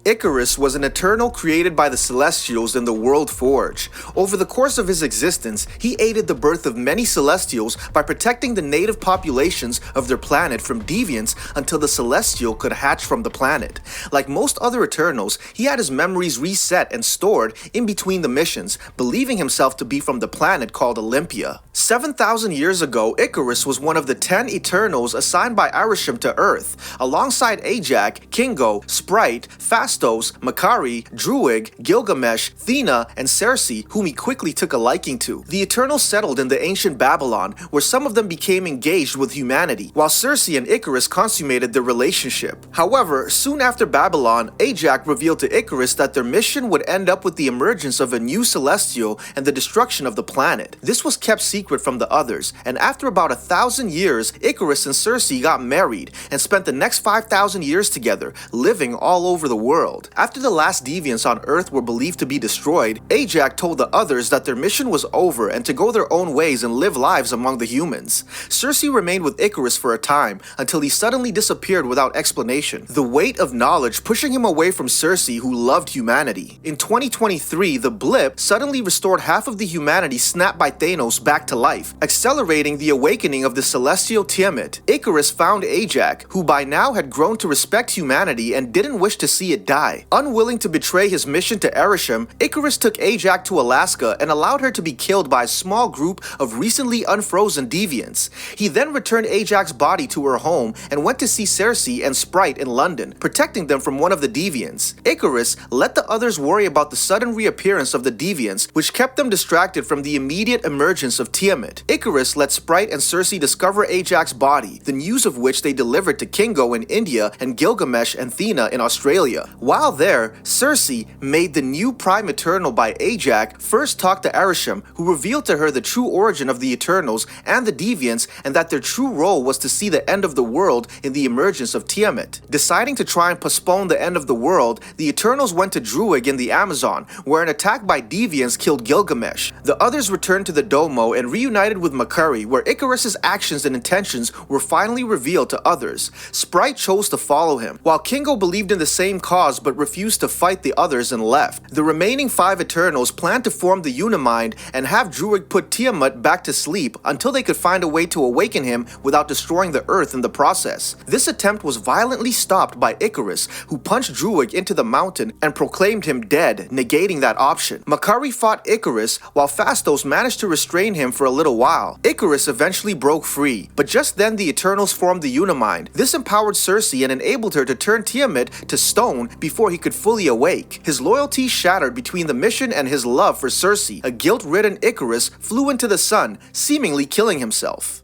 Ikarus was an Eternal created by the Celestials in the World Forge. Over the course of his existence, he aided the birth of many Celestials by protecting the native populations of their planet from deviants until the Celestial could hatch from the planet. Like most other Eternals, he had his memories reset and stored in between the missions, believing himself to be from the planet called Olympia. 7,000 years ago, Ikarus was one of the 10 Eternals assigned by Arishem to Earth, alongside Ajak, Kingo, Sprite, Phastos, Makari, Druig, Gilgamesh, Thena, and Cersei, whom he quickly took a liking to. The Eternals settled in the ancient Babylon, where some of them became engaged with humanity, while Cersei and Ikarus consummated their relationship. However, soon after Babylon, Ajak revealed to Ikarus that their mission would end up with the emergence of a new Celestial and the destruction of the planet. This was kept secret from the others, and after about 1,000 years, Ikarus and Cersei got married and spent the next 5,000 years together, living all over the world. After the last deviants on Earth were believed to be destroyed, Ajak told the others that their mission was over and to go their own ways and live lives among the humans. Cersei remained with Ikarus for a time, until he suddenly disappeared without explanation, the weight of knowledge pushing him away from Cersei, who loved humanity. In 2023, the blip suddenly restored half of the humanity snapped by Thanos back to life, accelerating the awakening of the celestial Tiamat. Ikarus found Ajak, who by now had grown to respect humanity and didn't wish to see it die. Unwilling to betray his mission to Arishem, Ikarus took Ajak to Alaska and allowed her to be killed by a small group of recently unfrozen deviants. He then returned Ajak's body to her home and went to see Cersei and Sprite in London, protecting them from one of the deviants. Ikarus let the others worry about the sudden reappearance of the deviants, which kept them distracted from the immediate emergence of Tiamat. Ikarus let Sprite and Cersei discover Ajak's body, the news of which they delivered to Kingo in India and Gilgamesh and Thena in Australia. While there, Cersei, made the new Prime Eternal by Ajak, first talked to Arishem, who revealed to her the true origin of the Eternals and the deviants, and that their true role was to see the end of the world in the emergence of Tiamat. Deciding to try and postpone the end of the world, the Eternals went to Druig in the Amazon, where an attack by deviants killed Gilgamesh. The others returned to the Domo and reunited with Makari, where Ikarus's actions and intentions were finally revealed to others. Sprite chose to follow him, while Kingo believed in the same cause but refused to fight the others and left. The remaining 5 Eternals planned to form the Unimind and have Druig put Tiamat back to sleep until they could find a way to awaken him without destroying the Earth in the process. This attempt was violently stopped by Ikarus, who punched Druig into the mountain and proclaimed him dead, negating that option. Makari fought Ikarus, while Phastos managed to restrain him for a little while. Ikarus eventually broke free, but just then the Eternals formed the Unimind. This empowered Cersei and enabled her to turn Tiamat to stone before he could fully awake. His loyalty shattered between the mission and his love for Cersei. A guilt-ridden Ikarus flew into the sun, seemingly killing himself.